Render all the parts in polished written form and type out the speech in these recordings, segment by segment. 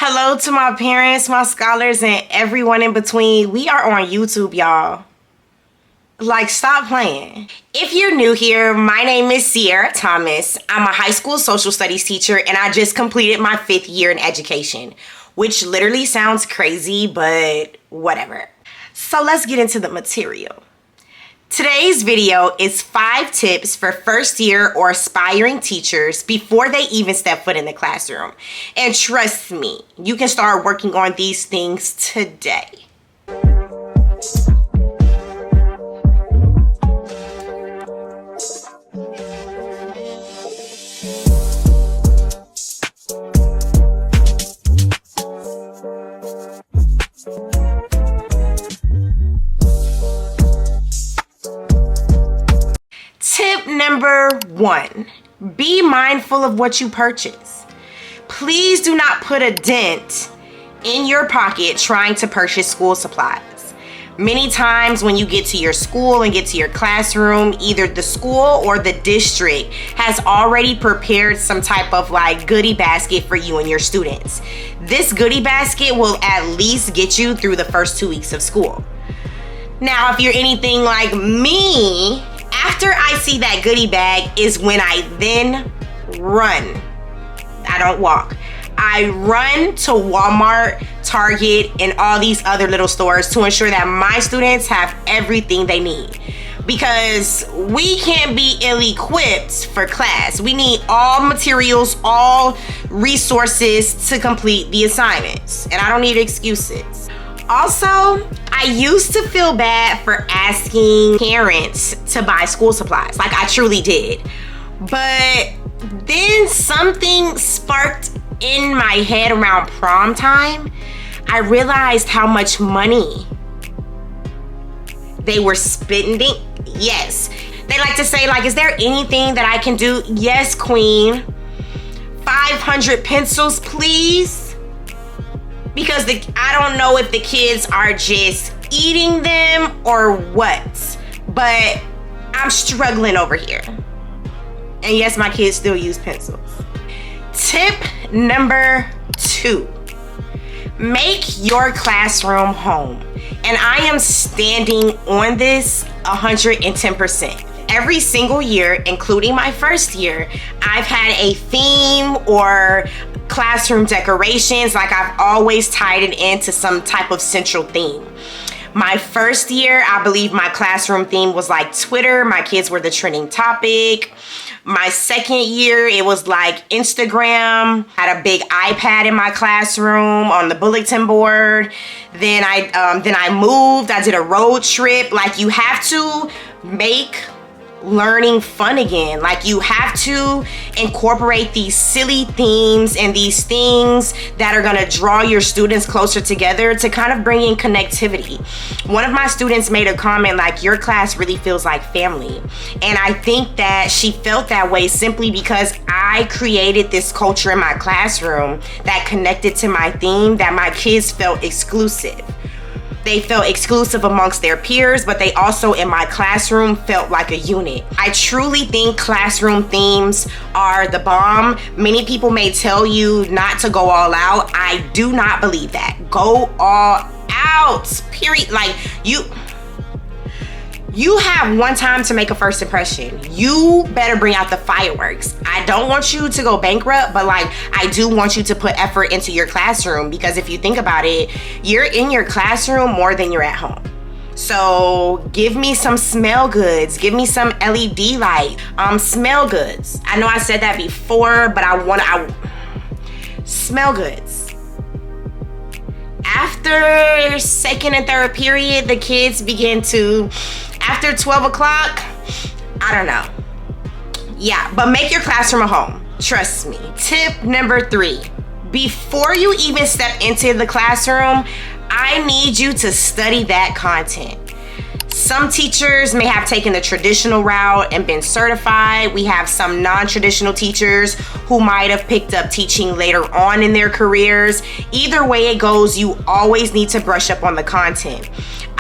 Hello to my parents, my scholars, and everyone in between. We are on YouTube, y'all. Like, stop playing. If you're new here, my name is Sierra Thomas. I'm a high school social studies teacher, and I just completed my 5th year in education, which literally sounds crazy, but whatever. So let's get into the material. Today's video is 5 tips for first year or aspiring teachers before they even step foot in the classroom. And trust me, you can start working on these things today. Tip number 1, be mindful of what you purchase. Please do not put a dent in your pocket trying to purchase school supplies. Many times when you get to your school and get to your classroom, either the school or the district has already prepared some type of goodie basket for you and your students. This goodie basket will at least get you through the first 2 weeks of school. Now, if you're anything like me, after I see that goodie bag is when I then run. I don't walk. I run to Walmart, Target, and all these other little stores to ensure that my students have everything they need. Because we can't be ill-equipped for class. We need all materials, all resources to complete the assignments. And I don't need excuses. Also, I used to feel bad for asking parents to buy school supplies. I truly did. But then something sparked in my head around prom time. I realized how much money they were spending. Yes. They like to say, is there anything that I can do? Yes, queen. 500 pencils, please. Because I don't know if the kids are just eating them or what, but I'm struggling over here. And yes, my kids still use pencils. Tip number 2, make your classroom home. And I am standing on this 110%. Every single year, including my first year, I've had a theme or classroom decorations. I've always tied it into some type of central theme. My first year, I believe my classroom theme was Twitter. My kids were the trending topic. My second year, it was Instagram. Had a big iPad in my classroom on the bulletin board. Then I moved. I did a road trip. You have to make learning fun again. You have to incorporate these silly themes and these things that are going to draw your students closer together to kind of bring in connectivity. One of my students made a comment your class really feels like family. And I think that she felt that way simply because I created this culture in my classroom that connected to my theme, that my kids felt exclusive. They felt exclusive amongst their peers, but they also in my classroom felt like a unit. I truly think classroom themes are the bomb. Many people may tell you not to go all out. I do not believe that. Go all out, period. You have one time to make a first impression. You better bring out the fireworks. I don't want you to go bankrupt, but I do want you to put effort into your classroom, because if you think about it, you're in your classroom more than you're at home. So give me some smell goods. Give me some LED light. Smell goods. I know I said that before, but I smell goods. After second and third period, the kids begin to, after 12 o'clock, I don't know. Yeah, but make your classroom a home. Trust me. Tip number 3, before you even step into the classroom, I need you to study that content. Some teachers may have taken the traditional route and been certified. We have some non-traditional teachers who might have picked up teaching later on in their careers. Either way it goes, you always need to brush up on the content.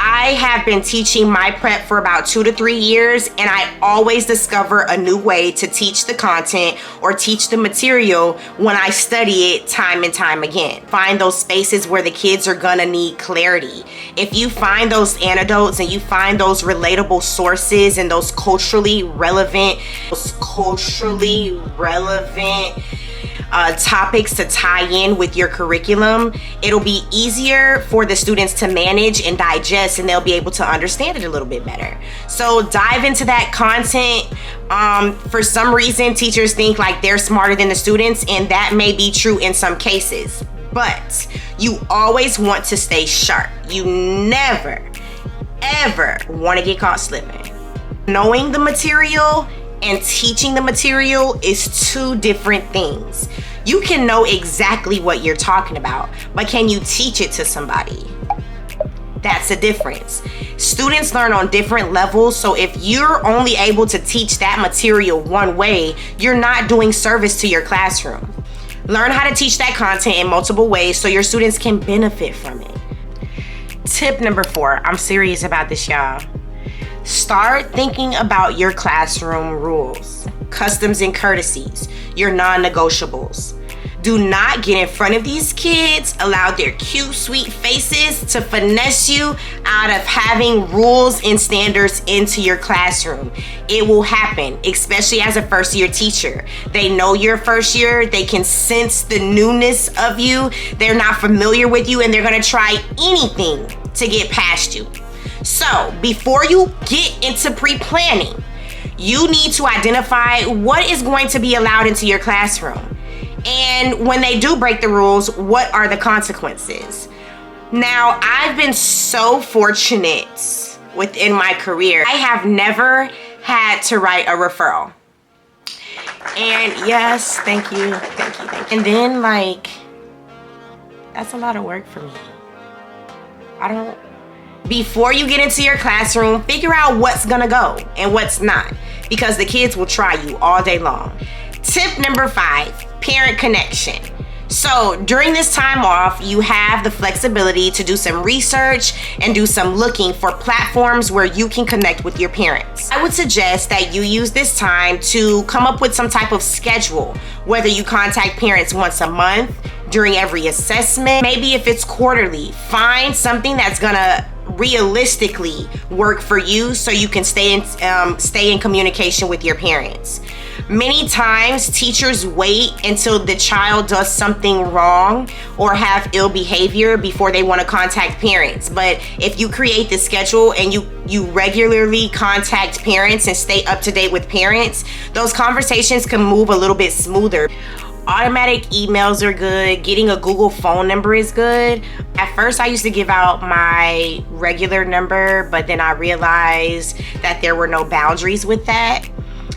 I have been teaching my prep for about 2 to 3 years, and I always discover a new way to teach the content or teach the material when I study it time and time again. Find those spaces where the kids are gonna need clarity. If you find those anecdotes and you find those relatable sources and those culturally relevant topics to tie in with your curriculum, it'll be easier for the students to manage and digest, and they'll be able to understand it a little bit better. So dive into that content. For some reason, teachers think like they're smarter than the students, and that may be true in some cases, but you always want to stay sharp. You never, ever want to get caught slipping. Knowing the material and teaching the material is two different things. You can know exactly what you're talking about, but can you teach it to somebody? That's the difference. Students learn on different levels, so if you're only able to teach that material one way, you're not doing service to your classroom. Learn how to teach that content in multiple ways so your students can benefit from it. Tip number 4, I'm serious about this, y'all. Start thinking about your classroom rules, customs and courtesies, your non-negotiables. Do not get in front of these kids, allow their cute, sweet faces to finesse you out of having rules and standards into your classroom. It will happen, especially as a first-year teacher. They know you're first year, they can sense the newness of you, they're not familiar with you, and they're gonna try anything to get past you. So before you get into pre-planning, you need to identify what is going to be allowed into your classroom. And when they do break the rules, what are the consequences? Now, I've been so fortunate within my career. I have never had to write a referral. And yes, thank you. And then that's a lot of work for me. Before you get into your classroom, figure out what's gonna go and what's not, because the kids will try you all day long. Tip number 5, parent connection. So during this time off, you have the flexibility to do some research and do some looking for platforms where you can connect with your parents. I would suggest that you use this time to come up with some type of schedule, whether you contact parents once a month, during every assessment, maybe if it's quarterly. Find something that's gonna realistically work for you so you can stay in communication with your parents. Many times teachers wait until the child does something wrong or have ill behavior before they want to contact parents. But if you create the schedule and you regularly contact parents and stay up to date with parents, those conversations can move a little bit smoother. Automatic emails are good. Getting a Google phone number is good. At first, I used to give out my regular number, but then I realized that there were no boundaries with that.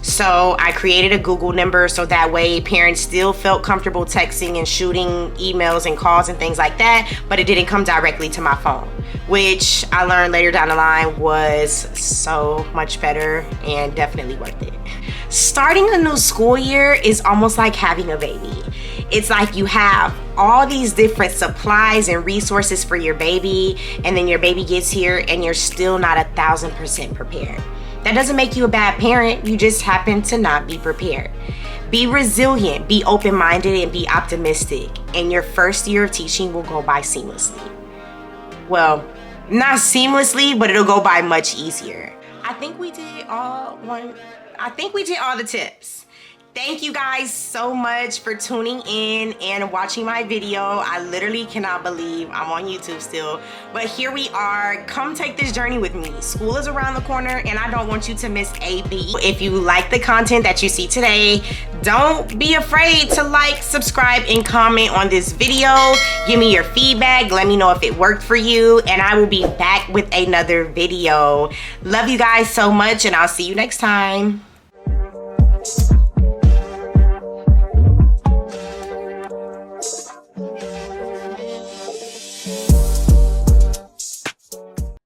So I created a Google number so that way parents still felt comfortable texting and shooting emails and calls and things like that, but it didn't come directly to my phone, which I learned later down the line was so much better and definitely worth it. Starting a new school year is almost like having a baby. It's like you have all these different supplies and resources for your baby, and then your baby gets here and you're still not 1,000% prepared. That doesn't make you a bad parent, you just happen to not be prepared. Be resilient, be open-minded, and be optimistic, and your first year of teaching will go by seamlessly. Well, not seamlessly, but it'll go by much easier. I think we did all the tips. Thank you guys so much for tuning in and watching my video. I literally cannot believe I'm on YouTube still, but here we are. Come take this journey with me. School is around the corner and I don't want you to miss a beat. If you like the content that you see today, don't be afraid to like, subscribe, and comment on this video. Give me your feedback. Let me know if it worked for you, and I will be back with another video. Love you guys so much, and I'll see you next time.